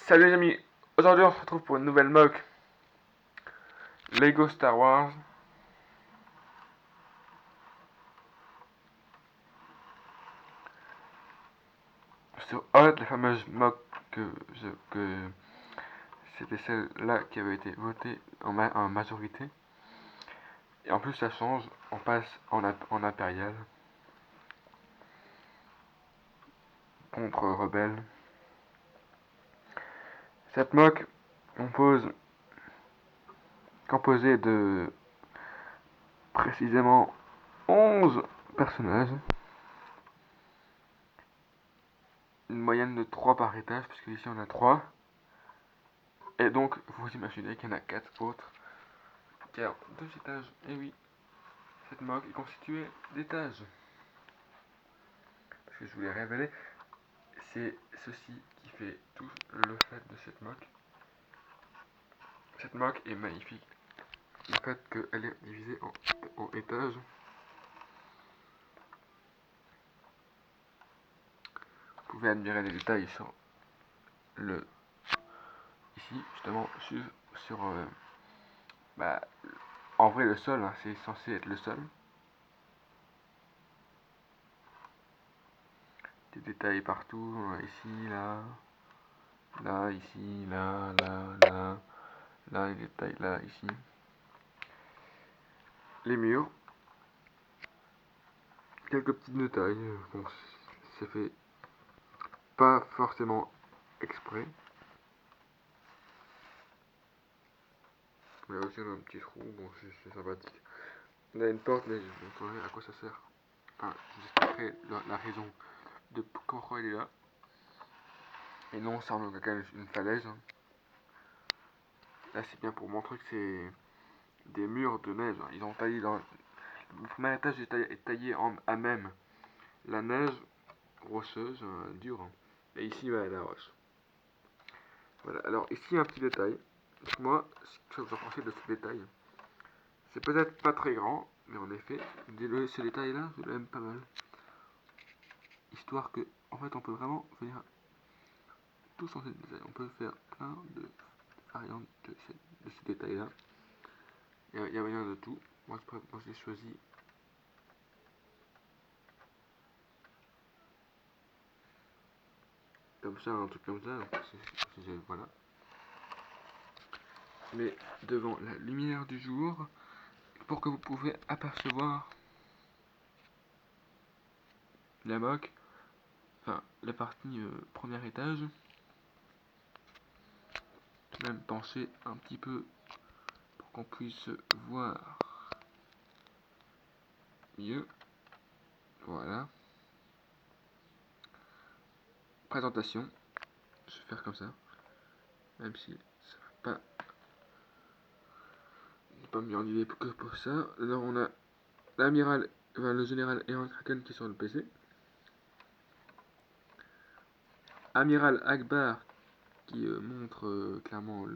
Salut les amis, aujourd'hui on se retrouve pour une nouvelle mock Lego Star Wars. Sur Hot, la fameuse mock que c'était celle-là qui avait été votée en majorité. Et en plus ça change, on passe en impérial contre rebelle. Cette mock composée de précisément 11 personnages. Une moyenne de 3 par étage, puisque ici on a 3. Et donc, vous imaginez qu'il y en a 4 autres. Car 2 étages, et oui, cette mock est constituée d'étages. Ce que je voulais révéler, c'est ceci qui fait tout le fait de cette mock. Cette mock est magnifique. Le fait qu'elle est divisée en étages. Vous pouvez admirer les détails sur le ici justement sur en vrai le sol, hein, c'est censé être le sol. Des détails partout, ici, là, ici, là, les détails là, ici. Les murs, quelques petits détails, bon, c'est fait pas forcément exprès. Mais aussi on a un petit trou, bon c'est sympathique. On a une porte, mais je vous montrerai à quoi ça sert. Enfin, je vous expliquerai la raison de pourquoi elle est là. Et non, ça on a quand même une falaise. Là c'est bien pour montrer que c'est des murs de neige. Ils ont taillé dans... Le premier étage est taillé à même la neige rocheuse, dure. Et ici, la roche. Voilà, alors ici un petit détail. Moi, ce que vous en pensez de ce détail, c'est peut-être pas très grand, mais en effet, ce détail-là, je l'aime pas mal. Histoire que, en fait, on peut vraiment venir tout changer de détail. On peut faire plein de variantes de ce détail-là. Il y a moyen de tout. Moi, j'ai choisi comme ça, un truc comme ça. Voilà. Mais devant la lumière du jour, pour que vous pouvez apercevoir la moque, enfin la partie premier étage, même pencher un petit peu pour qu'on puisse voir mieux. Voilà. Présentation. Je vais faire comme ça. Même si ça va pas mieux en idée que pour ça. Alors on a l'amiral, enfin, le général Aaron Kraken qui est sur le PC. Amiral Akbar qui montre clairement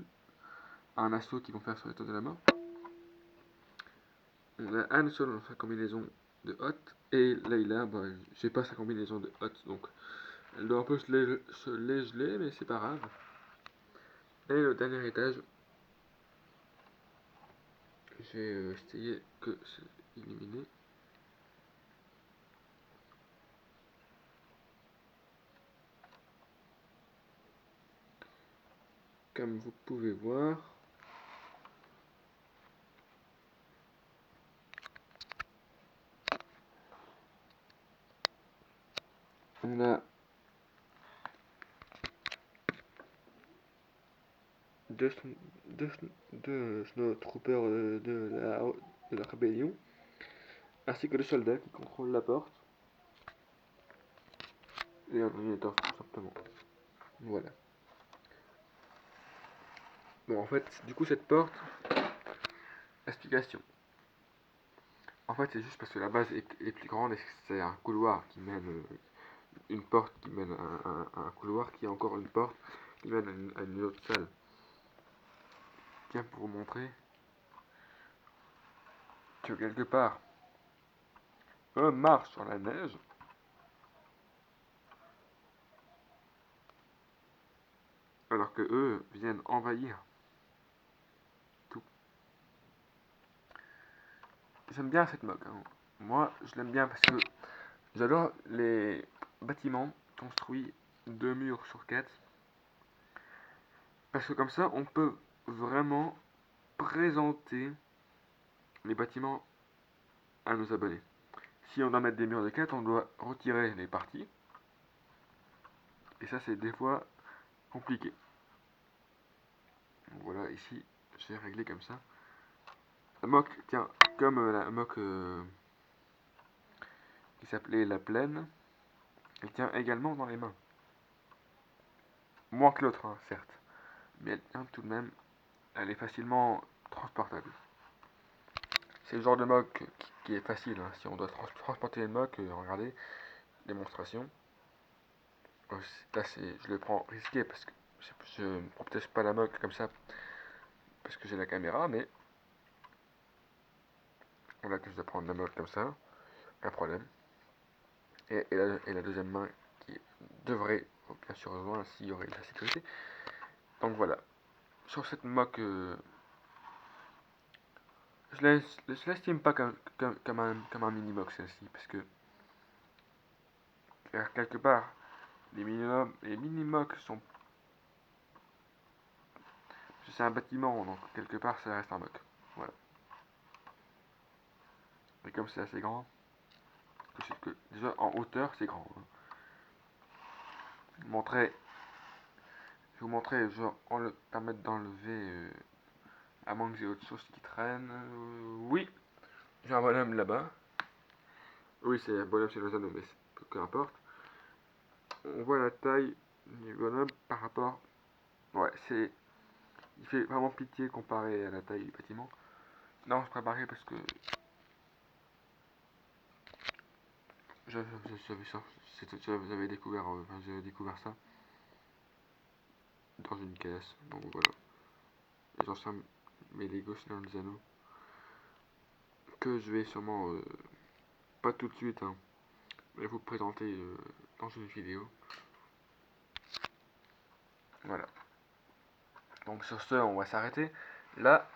un assaut qu'ils vont faire sur les toits de la mort. On a Han Solo dans sa combinaison de hot. Et Layla, bah, j'ai pas sa combinaison de hot, donc elle doit un peu se les geler, mais c'est pas grave. Et le dernier étage, j'ai essayé que c'est illuminé. Comme vous pouvez voir, on a deux snowtroopers de la rébellion, ainsi que le soldat qui contrôle la porte, et un ordinateur tout simplement. Voilà. Bon, en fait, du coup, cette porte, explication. En fait, c'est juste parce que la base est plus grande et c'est un couloir qui mène, une porte qui mène à un couloir qui est encore une porte qui mène à une autre salle. Tiens, pour vous montrer que quelque part, on marche sur la neige. alors que eux viennent envahir tout. J'aime bien cette moque, hein. Moi, je l'aime bien parce que j'adore les bâtiments construits 2 murs sur 4. Parce que comme ça, on peut vraiment présenter les bâtiments à nos abonnés. Si on doit mettre des murs de 4, on doit retirer les parties. Et ça, c'est des fois compliqué. Donc voilà, ici, j'ai réglé comme ça. La moque, tiens, comme la moque qui s'appelait la plaine, elle tient également dans les mains. Moins que l'autre, hein, certes. Mais elle tient tout de même, elle est facilement transportable. C'est le genre de moque qui est facile, hein. Si on doit transporter une moque, regardez, démonstration. Là, je le prends risqué parce que je ne protège pas la moque comme ça parce que j'ai la caméra, mais voilà que je dois prendre la moque comme ça, un problème. Et la deuxième main qui devrait bien sûr rejoindre s'il y aurait de la sécurité. Donc voilà. Sur cette moque, je l'estime pas comme un mini-moque celle-ci, parce que quelque part, les mini-moques sont. C'est un bâtiment, donc quelque part ça reste un moque. Voilà. Et comme c'est assez grand, déjà en hauteur c'est grand, hein. Je vais vous montrer, je vais le permettre d'enlever, à moins que j'ai autre chose qui traîne. Oui, j'ai un bonhomme là-bas. Oui, c'est un bonhomme chez les anneaux, mais peu importe. On voit la taille du bonhomme par rapport. Ouais, il fait vraiment pitié comparé à la taille du bâtiment. Non, je préparais parce que j'avais ça. J'avais découvert, j'avais découvert ça dans une caisse. Donc voilà. Les anciens, mes Lego Seigneur des Anneaux. Que je vais sûrement, pas tout de suite, hein, mais vous présenter dans une vidéo. Voilà. Donc sur ce, on va s'arrêter là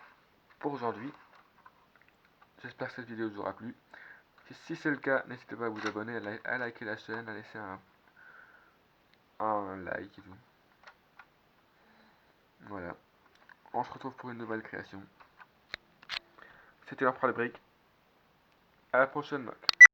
pour aujourd'hui. J'espère que cette vidéo vous aura plu. Si c'est le cas, n'hésitez pas à vous abonner, à liker la chaîne, à laisser un like et tout. Voilà. On se retrouve pour une nouvelle création. C'était l'Empereur de Briques. À la prochaine, Mock.